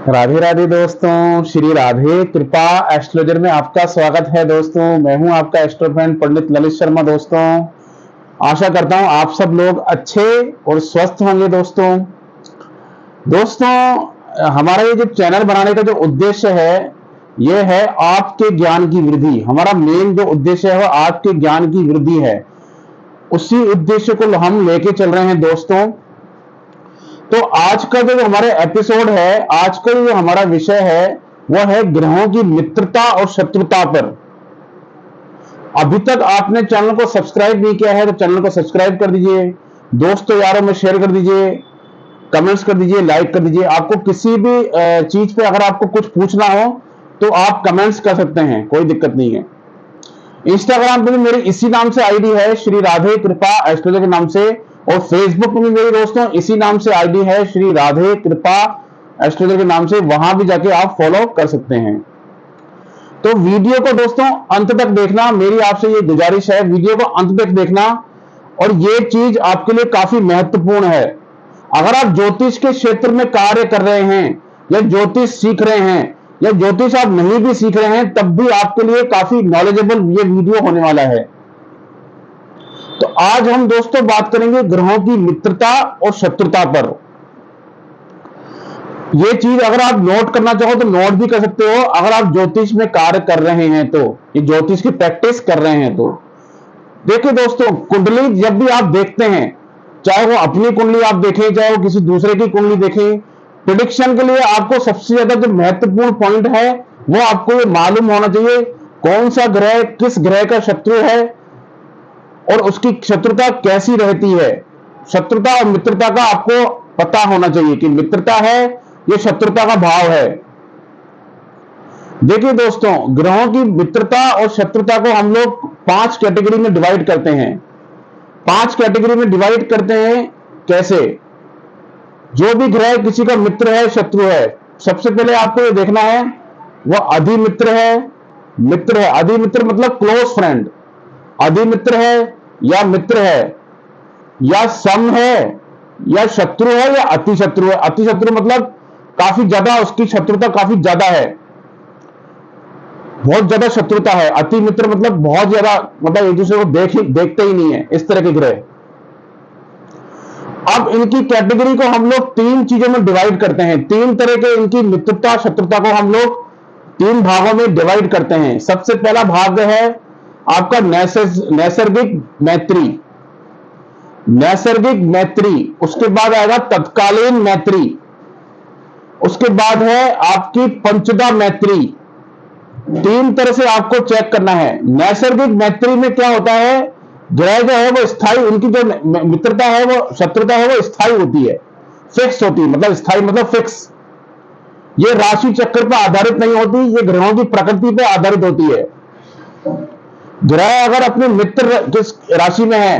राधे राधे दोस्तों, श्री राधे कृपा एस्ट्रोलॉजर में आपका स्वागत है। दोस्तों मैं हूं आपका एस्ट्रो फ्रेंड पंडित ललित शर्मा। दोस्तों आशा करता हूं आप सब लोग अच्छे और स्वस्थ होंगे। दोस्तों हमारा ये जो चैनल बनाने का जो उद्देश्य है ये है आपके ज्ञान की वृद्धि। हमारा मेन जो उद्देश्य है वो आपके ज्ञान की वृद्धि है। उसी उद्देश्य को हम लेके चल रहे हैं दोस्तों। तो आज का जो हमारे एपिसोड है, आज का जो हमारा विषय है वह है ग्रहों की मित्रता और शत्रुता पर। अभी तक आपने चैनल को सब्सक्राइब नहीं किया है तो चैनल को सब्सक्राइब कर दीजिए, दोस्तों यारों में शेयर कर दीजिए, कमेंट्स कर दीजिए, लाइक कर दीजिए। आपको किसी भी चीज पे अगर आपको कुछ पूछना हो तो आप कमेंट्स कर सकते हैं, कोई दिक्कत नहीं है। इंस्टाग्राम पे भी मेरी इसी नाम से आईडी है, श्री राधे कृपा एस्ट्रोलॉजर के नाम से। और फेसबुक पे भी मेरी दोस्तों इसी नाम से आईडी है, श्री राधे कृपा एस्ट्रोलॉजर के नाम से। वहां भी जाके आप फॉलो कर सकते हैं। तो वीडियो को दोस्तों अंत तक देखना, मेरी आपसे ये गुजारिश है, वीडियो को अंत तक देखना। और ये चीज आपके लिए काफी महत्वपूर्ण है। अगर आप ज्योतिष के क्षेत्र में कार्य कर रहे हैं या ज्योतिष सीख रहे हैं या ज्योतिष आप नहीं भी सीख रहे हैं तब भी आपके लिए काफी नॉलेजेबल ये वीडियो होने वाला है। तो आज हम दोस्तों बात करेंगे ग्रहों की मित्रता और शत्रुता पर। ये चीज अगर आप नोट करना चाहो तो नोट भी कर सकते हो, अगर आप ज्योतिष में कार्य कर रहे हैं तो, ये ज्योतिष की प्रैक्टिस कर रहे हैं तो। देखिए दोस्तों, कुंडली जब भी आप देखते हैं, चाहे वो अपनी कुंडली आप देखें चाहे वो किसी दूसरे की कुंडली देखें, प्रिडिक्शन के लिए आपको सबसे ज्यादा जो महत्वपूर्ण पॉइंट है वो आपको ये मालूम होना चाहिए कौन सा ग्रह किस ग्रह का शत्रु है और उसकी शत्रुता कैसी रहती है। शत्रुता और मित्रता का आपको पता होना चाहिए कि मित्रता है ये शत्रुता का भाव है। देखिए दोस्तों, ग्रहों की मित्रता और शत्रुता को हम लोग 5 कैटेगरी में डिवाइड करते हैं। 5 कैटेगरी में डिवाइड करते हैं कैसे? जो भी ग्रह किसी का मित्र है शत्रु है, सबसे पहले आपको ये देखना है वह अधिमित्र है, मित्र है। अधिमित्र मतलब क्लोज फ्रेंड। अधिमित्र है या मित्र है या सम है या शत्रु है या अति शत्रु है। अति शत्रु मतलब काफी ज्यादा उसकी शत्रुता काफी ज्यादा है, बहुत ज्यादा शत्रुता है। अति मित्र मतलब बहुत ज्यादा, मतलब एक दूसरे को देखते ही नहीं है, इस तरह के ग्रह। अब इनकी कैटेगरी को हम लोग 3 चीजों में डिवाइड करते हैं। 3 तरह के इनकी मित्रता शत्रुता को हम लोग 3 भागों में डिवाइड करते हैं। सबसे पहला भाग है आपका नैसर्गिक मैत्री। नैसर्गिक मैत्री, उसके बाद आएगा तत्कालीन मैत्री, उसके बाद है आपकी पंचदा मैत्री। 3 तरह से आपको चेक करना है। नैसर्गिक मैत्री में क्या होता है, ग्रह जो है वो स्थायी, उनकी जो मित्रता है वो शत्रुता है वो स्थायी होती है, फिक्स होती है। मतलब स्थायी मतलब फिक्स। ये राशि चक्र पर आधारित नहीं होती, ये ग्रहों की प्रकृति पर आधारित होती है। ग्रह अगर अपने मित्र किस राशि में है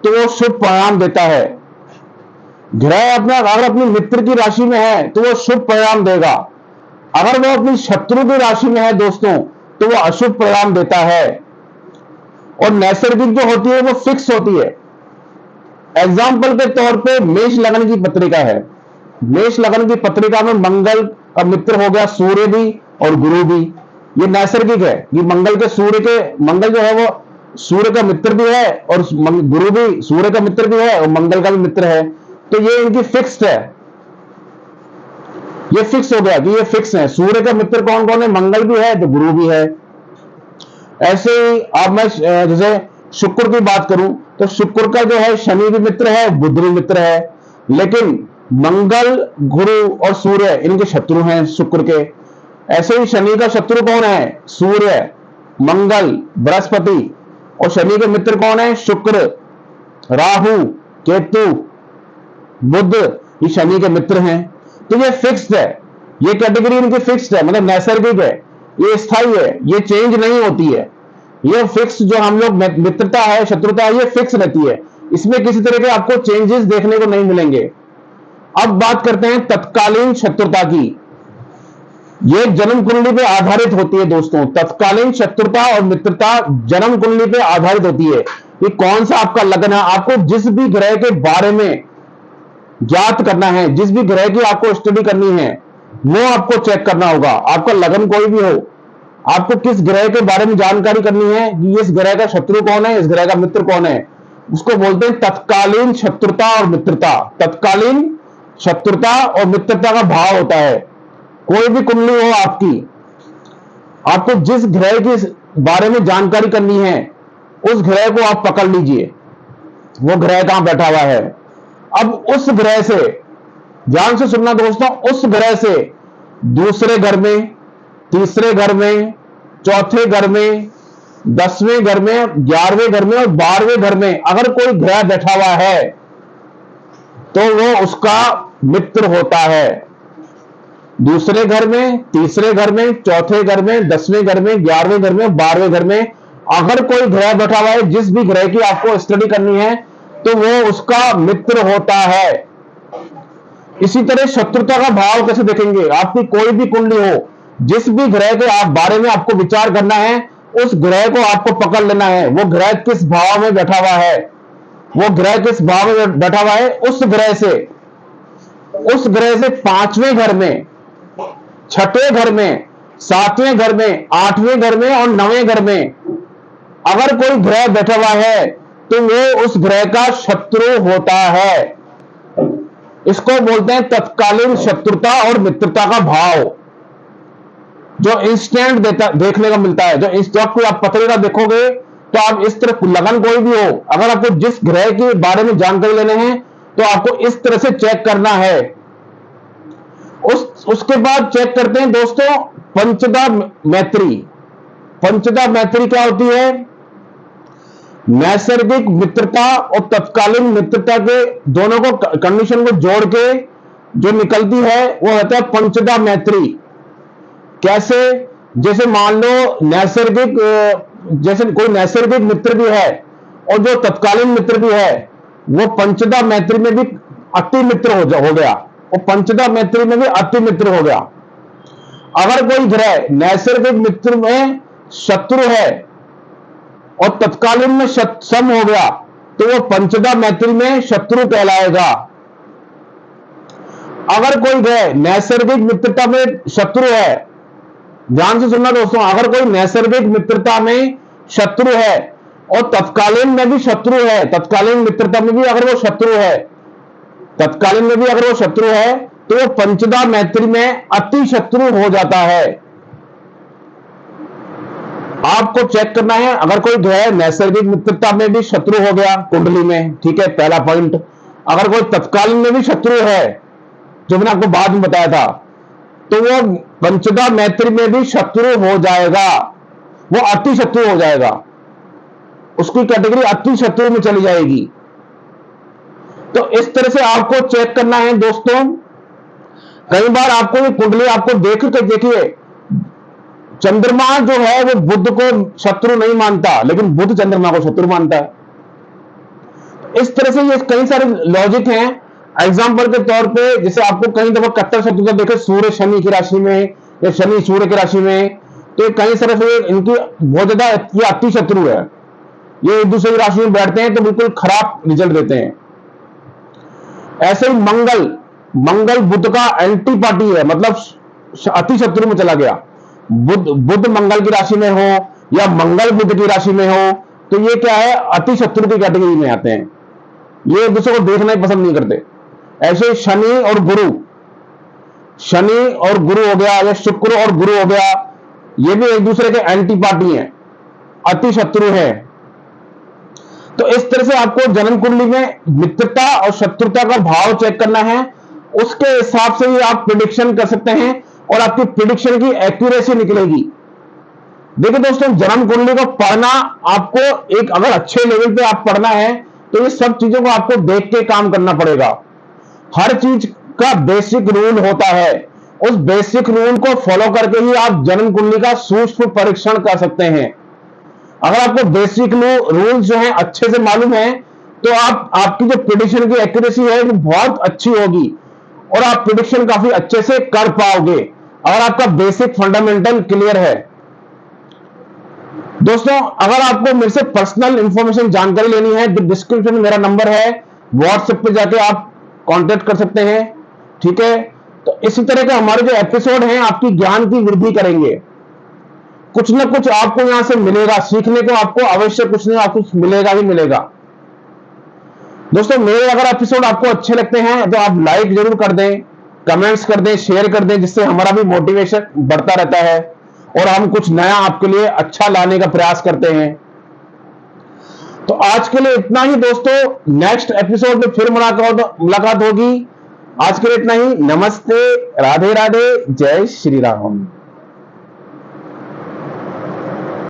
तो वो शुभ परिणाम देता है। ग्रह अपना अगर अपनी मित्र की राशि में है तो वो शुभ परिणाम देगा। अगर वो अपनी शत्रु की राशि में है दोस्तों तो वो अशुभ परिणाम देता है। और नैसर्गिक जो होती है वो फिक्स होती है। एग्जाम्पल के तौर पे मेष लग्न की पत्रिका है। मेष लग्न की पत्रिका में मंगल का मित्र हो गया सूर्य भी और गुरु भी। ये नैसर्गिक है, ये मंगल जो है वो सूर्य का मित्र भी है और गुरु भी सूर्य का मित्र भी है और मंगल का भी मित्र है। तो ये इनकी फिक्स्ड है, ये फिक्स हो गया कि ये फिक्स है। सूर्य का मित्र कौन कौन है, मंगल भी है तो गुरु भी है। ऐसे ही अब मैं जैसे शुक्र की बात करूं तो शुक्र का जो है शनि भी मित्र है, बुध भी मित्र है। लेकिन मंगल, गुरु और सूर्य इनके शत्रु हैं शुक्र के। ऐसे ही शनि का शत्रु कौन है, सूर्य, मंगल, बृहस्पति। और शनि के मित्र कौन है, शुक्र, राहु, केतु, बुध, ये शनि के मित्र हैं। तो ये फिक्स्ड है, ये कैटेगरी इनकी फिक्स्ड है, मतलब नैसर्गिक है, ये स्थायी है, ये चेंज नहीं होती है। ये फिक्स जो हम लोग मित्रता है शत्रुता है ये फिक्स रहती है, इसमें किसी तरह के आपको चेंजेस देखने को नहीं मिलेंगे। अब बात करते हैं तत्कालीन शत्रुता की। ये जन्म कुंडली पे आधारित होती है दोस्तों। तत्कालीन शत्रुता और मित्रता जन्म कुंडली पे आधारित होती है। ये कौन सा आपका लग्न है, आपको जिस भी ग्रह के बारे में ज्ञात करना है, जिस भी ग्रह की आपको स्टडी करनी है, वो आपको चेक करना होगा। आपका लगन कोई भी हो, आपको किस ग्रह के बारे में जानकारी करनी है कि इस ग्रह का शत्रु कौन है, इस ग्रह का मित्र कौन है, उसको बोलते हैं तत्कालीन शत्रुता और मित्रता। तत्कालीन शत्रुता और मित्रता का भाव होता है। कोई भी कुंडली हो आपकी, आपको जिस ग्रह के बारे में जानकारी करनी है उस ग्रह को आप पकड़ लीजिए, वो ग्रह कहां बैठा हुआ है। अब उस ग्रह से, ध्यान से सुनना दोस्तों, उस ग्रह से दूसरे घर में, तीसरे घर में, चौथे घर में, 10वें घर में, 11वें घर में और 12वें घर में अगर कोई ग्रह बैठा हुआ है तो वो उसका मित्र होता है। दूसरे घर में, तीसरे घर में, चौथे घर में, 10वें घर में, 11वें घर में, 12वें घर में अगर कोई ग्रह बैठा हुआ है, जिस भी ग्रह की आपको स्टडी करनी है तो वो उसका मित्र होता है। इसी तरह शत्रुता का भाव कैसे देखेंगे? आपकी कोई भी कुंडली हो, जिस भी ग्रह के आप बारे में आपको विचार करना है, उस ग्रह को आपको पकड़ लेना है। वो ग्रह किस भाव में बैठा हुआ है, वो ग्रह किस भाव में बैठा हुआ है, उस ग्रह से 5वें घर में, 6ठे घर में, 7वें घर में, 8वें घर में और 9वें घर में अगर कोई ग्रह बैठा हुआ है तो वो उस ग्रह का शत्रु होता है। इसको बोलते हैं तत्कालीन शत्रुता और मित्रता का भाव, जो इंस्टेंट देखने को मिलता है। जो इस वक्त आप पत्रिका देखोगे तो आप इस तरह, लगन कोई भी हो, अगर आपको जिस ग्रह के बारे में जानकारी लेने हैं तो आपको इस तरह से चेक करना है। उसके बाद चेक करते हैं दोस्तों पंचदा मैत्री। पंचदा मैत्री क्या होती है? नैसर्गिक मित्रता और तत्कालीन मित्रता के दोनों को, कंडीशन को जोड़ के जो निकलती है वो होता है पंचदा मैत्री। कैसे? जैसे मान लो नैसर्गिक, जैसे कोई नैसर्गिक मित्र भी है और जो तत्कालीन मित्र भी है, वो पंचदा मैत्री में भी अति मित्र हो गया, वो पंचदा मैत्री में भी अति मित्र हो गया। अगर कोई ग्रह नैसर्गिक मित्र में शत्रु है और तत्कालीन में सम हो गया तो वो पंचदा मैत्री में शत्रु कहलाएगा। अगर कोई ग्रह नैसर्गिक मित्रता में शत्रु है, ध्यान से सुनना दोस्तों, अगर कोई नैसर्गिक मित्रता में शत्रु है और तत्कालीन में भी शत्रु है, तत्कालीन मित्रता में भी अगर वो शत्रु है, तत्कालीन में भी अगर वो शत्रु है तो वो पंचदा मैत्री में अति शत्रु हो जाता है। आपको चेक करना है, अगर कोई ग्रह नैसर्गिक मित्रता में भी शत्रु हो गया कुंडली में, ठीक है, पहला पॉइंट। अगर कोई तत्कालीन में भी शत्रु है, जो मैंने आपको बाद में बताया था, तो वो पंचदा मैत्री में भी शत्रु हो जाएगा, वो अति शत्रु हो जाएगा, उसकी कैटेगरी अति शत्रु में चली जाएगी। तो इस तरह से आपको चेक करना है दोस्तों। कई बार आपको ये कुंडली आपको देख के, देखिए चंद्रमा जो है वो बुध को शत्रु नहीं मानता, लेकिन बुध चंद्रमा को शत्रु मानता है। इस तरह से ये कई सारे लॉजिक हैं। एग्जांपल के तौर पे, जैसे आपको कई दफा कट्टर शत्रुता देखे सूर्य शनि की राशि में या शनि सूर्य की राशि में, तो कई तरह से इनकी बहुत ज्यादा ये अति शत्रु है, ये एक दूसरे की राशि में बैठते हैं तो बिल्कुल खराब रिजल्ट देते हैं। ऐसे ही मंगल बुध का एंटी पार्टी है, मतलब अति शत्रु में चला गया। बुध मंगल की राशि में हो या मंगल बुध की राशि में हो तो ये क्या है, अति शत्रु की कैटेगरी में आते हैं, ये एक दूसरे को देखना ही पसंद नहीं करते। ऐसे शनि और गुरु हो गया, या शुक्र और गुरु हो गया, ये भी एक दूसरे के एंटी पार्टी हैं, अति शत्रु है। तो इस तरह से आपको जन्म कुंडली में मित्रता और शत्रुता का भाव चेक करना है, उसके हिसाब से ही आप प्रिडिक्शन कर सकते हैं और आपकी प्रिडिक्शन की एक्यूरेसी निकलेगी। देखिए दोस्तों, जन्म कुंडली को पढ़ना आपको एक, अगर अच्छे लेवल पे आप पढ़ना है तो ये सब चीजों को आपको देख के काम करना पड़ेगा। हर चीज का बेसिक रूल होता है, उस बेसिक रूल को फॉलो करके ही आप जन्म कुंडली का सूक्ष्म परीक्षण कर सकते हैं। अगर आपको बेसिक रूल जो है अच्छे से मालूम है तो आपकी जो प्रिडिक्शन की एक्यूरेसी है वो बहुत अच्छी होगी और आप प्रिडिक्शन काफी अच्छे से कर पाओगे अगर आपका बेसिक फंडामेंटल क्लियर है। दोस्तों, अगर आपको मेरे से पर्सनल इंफॉर्मेशन जानकारी लेनी है तो डिस्क्रिप्शन में मेरा नंबर है, व्हाट्सएप पे जाके आप कांटेक्ट कर सकते हैं, ठीक है। तो इसी तरह के हमारे जो एपिसोड हैं आपकी ज्ञान की वृद्धि करेंगे। कुछ ना कुछ आपको यहां से मिलेगा, सीखने को आपको अवश्य कुछ ना कुछ मिलेगा ही मिलेगा। दोस्तों मेरे अगर एपिसोड आपको अच्छे लगते हैं तो आप लाइक जरूर कर दें, कमेंट्स कर दें, शेयर कर दें, जिससे हमारा भी मोटिवेशन बढ़ता रहता है और हम कुछ नया आपके लिए अच्छा लाने का प्रयास करते हैं। तो आज के लिए इतना ही दोस्तों, नेक्स्ट एपिसोड में फिर मुलाकात होगी। आज के लिए इतना ही। नमस्ते, राधे राधे, जय श्री राम।